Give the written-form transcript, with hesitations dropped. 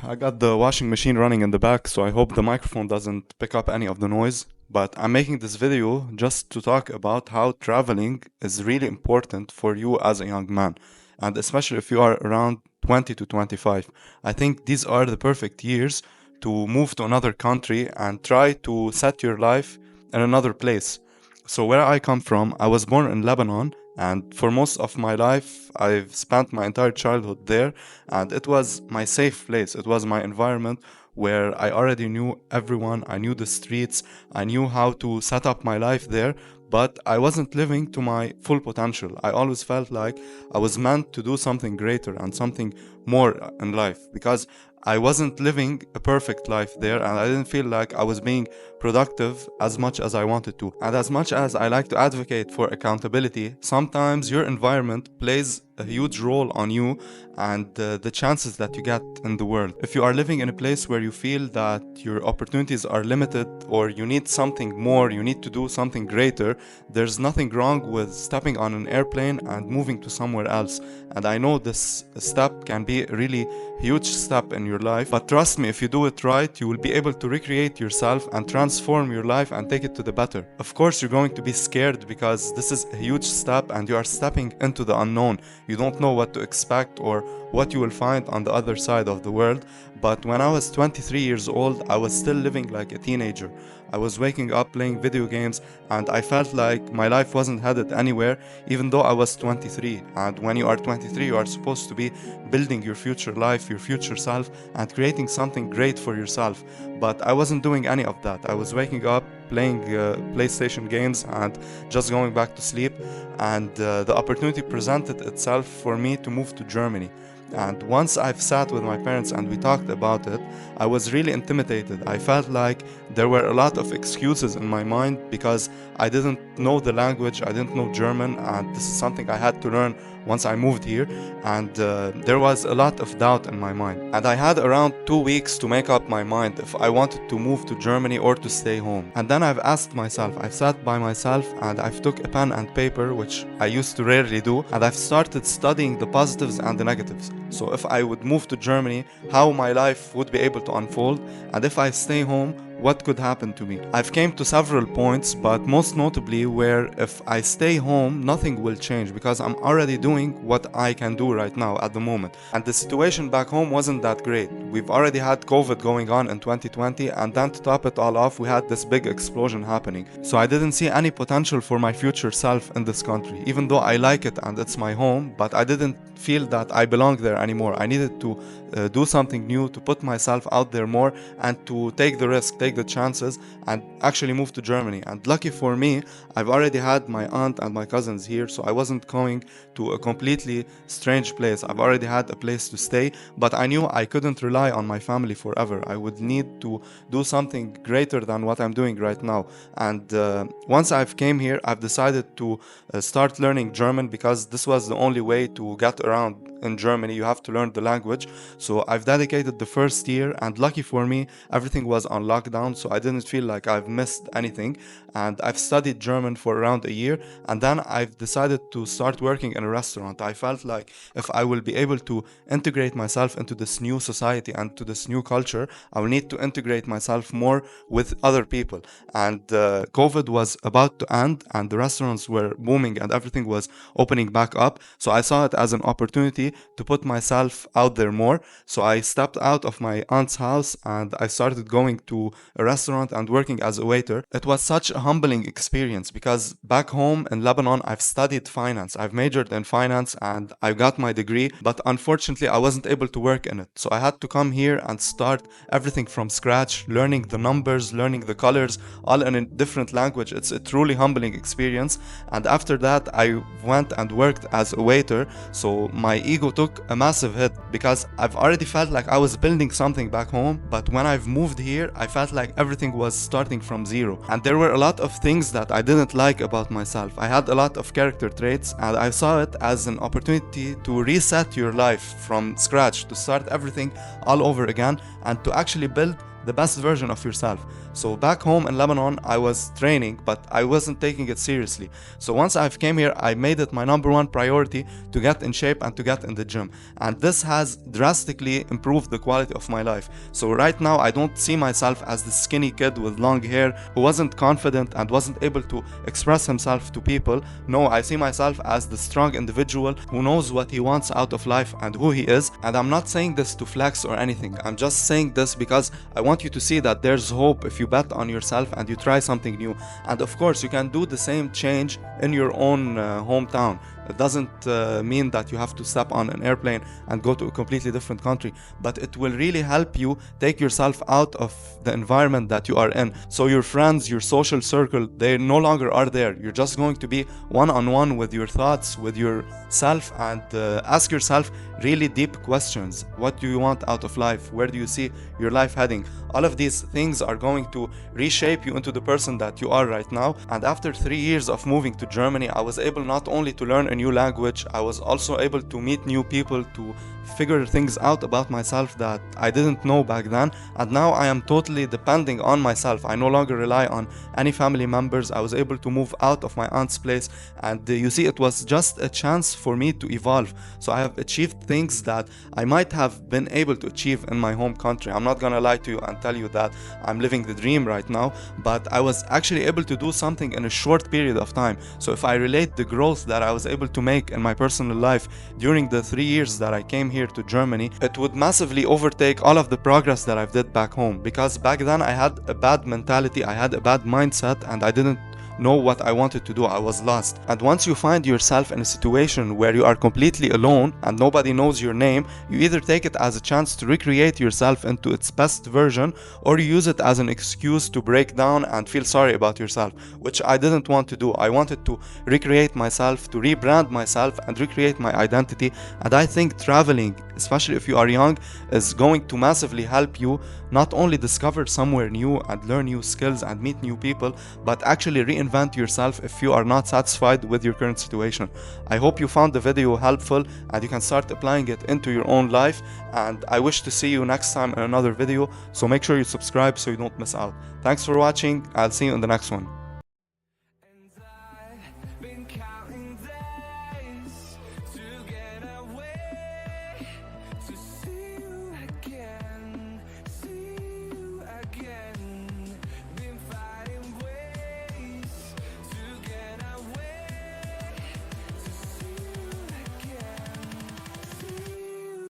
I got the washing machine running in the back, so I hope the microphone doesn't pick up any of the noise. But I'm making this video just to talk about how traveling is really important for you as a young man, and especially if you are around 20 to 25. I think these are the perfect years to move to another country and try to set your life in another place. So, where I come from, I was born in Lebanon, and for most of my life, I've spent my entire childhood there, and it was my safe place. It was my environment where I already knew everyone, I knew the streets, I knew how to set up my life there, but I wasn't living to my full potential. I always felt like I was meant to do something greater and something more in life because I wasn't living a perfect life there, and I didn't feel like I was being productive as much as I wanted to. And as much as I like to advocate for accountability, sometimes your environment plays a huge role on you and the chances that you get in the world. If you are living in a place where you feel that your opportunities are limited or you need something more, you need to do something greater, there's nothing wrong with stepping on an airplane and moving to somewhere else. And I know this step can be a really huge step in your life, but trust me, if you do it right, you will be able to recreate yourself and transform your life and take it to the better. Of course, you're going to be scared because this is a huge step and you are stepping into the unknown. You don't know what to expect or what you will find on the other side of the world. But when I was 23 years old, I was still living like a teenager. I was waking up playing video games and I felt like my life wasn't headed anywhere even though I was 23. And when you are 23, you are supposed to be building your future life, your future self, and creating something great for yourself. But I wasn't doing any of that. I was waking up, playing PlayStation games and just going back to sleep. And the opportunity presented itself for me to move to Germany. And once I've sat with my parents and we talked about it, I was really intimidated. I felt like there were a lot of excuses in my mind because I didn't know the language, I didn't know German, and this is something I had to learn once I moved here. And there was a lot of doubt in my mind. And I had around 2 weeks to make up my mind if I wanted to move to Germany or to stay home. And then I've asked myself, I've sat by myself and I've took a pen and paper, which I used to rarely do, and I've started studying the positives and the negatives. So if I would move to Germany, how my life would be able to unfold, and if I stay home, what could happen to me. I've came to several points, but most notably where if I stay home, nothing will change because I'm already doing what I can do right now at the moment. And the situation back home wasn't that great. We've already had COVID going on in 2020, and then to top it all off, we had this big explosion happening. So I didn't see any potential for my future self in this country, even though I like it and it's my home, but I didn't feel that I belong there anymore. I needed to do something new, to put myself out there more, and to take the risk, take the chances, and actually move to Germany. And lucky for me, I've already had my aunt and my cousins here, so I wasn't going to a completely strange place. I've already had a place to stay, but I knew I couldn't rely on my family forever. I would need to do something greater than what I'm doing right now. And once I've came here, I've decided to start learning German because this was the only way to get around in Germany. You have to learn the language. So I've dedicated the first year, and lucky for me, everything was on lockdown, so I didn't feel like I've missed anything. And I've studied German for around a year, and then I've decided to start working in a restaurant. I felt like if I will be able to integrate myself into this new society and to this new culture, I will need to integrate myself more with other people. And COVID was about to end, and the restaurants were booming, and everything was opening back up. So I saw it as an opportunity to put myself out there more. So I stepped out of my aunt's house and I started going to a restaurant and working as a waiter. It was such a humbling experience because back home in Lebanon, I've studied finance. I've majored in finance and I got my degree, but unfortunately I wasn't able to work in it. So I had to come here and start everything from scratch, learning the numbers, learning the colors, all in a different language. It's a truly humbling experience. And after that, I went and worked as a waiter. So my ego took a massive hit because I've already felt like I was building something back home, but when I've moved here, I felt like everything was starting from zero. And there were a lot of things that I didn't like about myself. I had a lot of character traits, and I saw it as an opportunity to reset your life from scratch, to start everything all over again, and to actually build the best version of yourself. So back home in Lebanon, I was training, but I wasn't taking it seriously. So once I've came here, I made it my number one priority to get in shape and to get in the gym. And this has drastically improved the quality of my life. So right now, I don't see myself as the skinny kid with long hair who wasn't confident and wasn't able to express himself to people. No, I see myself as the strong individual who knows what he wants out of life and who he is. And I'm not saying this to flex or anything. I'm just saying this because I want you to see that there's hope if you bet on yourself and you try something new. And of course, you can do the same change in your own hometown. It doesn't mean that you have to step on an airplane and go to a completely different country, but it will really help you take yourself out of the environment that you are in. So your friends, your social circle, they no longer are there. You're just going to be one-on-one with your thoughts, with yourself, and ask yourself really deep questions. What do you want out of life? Where do you see your life heading? All of these things are going to reshape you into the person that you are right now. And after 3 years of moving to Germany, I was able not only to learn a new language, I was also able to meet new people, to figure things out about myself that I didn't know back then. And now I am totally depending on myself. I no longer rely on any family members. I was able to move out of my aunt's place, and you see, it was just a chance for me to evolve. So I have achieved things that I might have been able to achieve in my home country. I'm not gonna lie to you and tell you that I'm living the dream right now, but I was actually able to do something in a short period of time. So if I relate the growth that I was able to make in my personal life during the 3 years that I came here to Germany, it would massively overtake all of the progress that I've did back home. Because back then I had a bad mentality, I had a bad mindset, and I didn't know what I wanted to do. I was lost. And once you find yourself in a situation where you are completely alone and nobody knows your name, you either take it as a chance to recreate yourself into its best version, or you use it as an excuse to break down and feel sorry about yourself, which I didn't want to do. I wanted to recreate myself, to rebrand myself and recreate my identity. And I think traveling, especially if you are young, is going to massively help you not only discover somewhere new and learn new skills and meet new people, but actually reinvent yourself if you are not satisfied with your current situation. I hope you found the video helpful and you can start applying it into your own life, and I wish to see you next time in another video, so make sure you subscribe so you don't miss out. Thanks for watching. I'll see you in the next one.